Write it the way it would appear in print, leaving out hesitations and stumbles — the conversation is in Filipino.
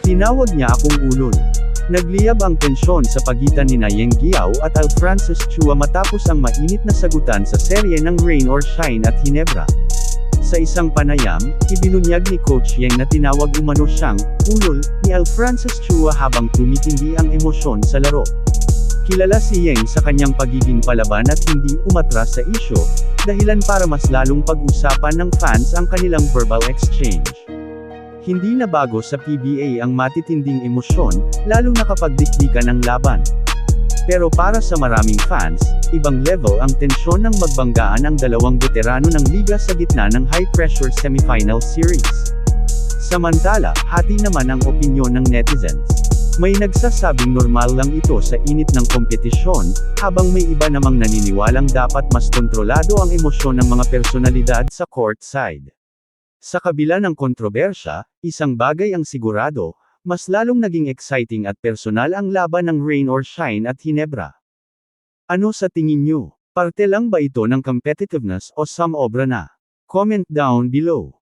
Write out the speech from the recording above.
Tinawag niya akong ulol. Nagliyab ang tensyon sa pagitan ni Yeng Guiao at Al Francis Chua matapos ang mainit na sagutan sa serye ng Rain or Shine at Hinebra. Sa isang panayam, ibinunyag ni Coach Yeng na tinawag umano siyang ulol ni Al Francis Chua habang tumitindi ang emosyon sa laro. Kilala si Yeng sa kanyang pagiging palaban at hindi umatras sa isyu, dahilan para mas lalong pag-usapan ng fans ang kanilang verbal exchange. Hindi na bago sa PBA ang matitinding emosyon, lalo na kapag dikdikan ang laban. Pero para sa maraming fans, ibang level ang tensyon ng magbanggaan ang dalawang veterano ng liga sa gitna ng high-pressure semifinal series. Samantala, hati naman ang opinyon ng netizens. May nagsasabing normal lang ito sa init ng kompetisyon, habang may iba namang naniniwalang dapat mas kontrolado ang emosyon ng mga personalidad sa court side. Sa kabila ng kontrobersya, isang bagay ang sigurado, mas lalong naging exciting at personal ang laban ng Rain or Shine at Hinebra. Ano sa tingin nyo? Parte lang ba ito ng competitiveness o sumobra na? Comment down below.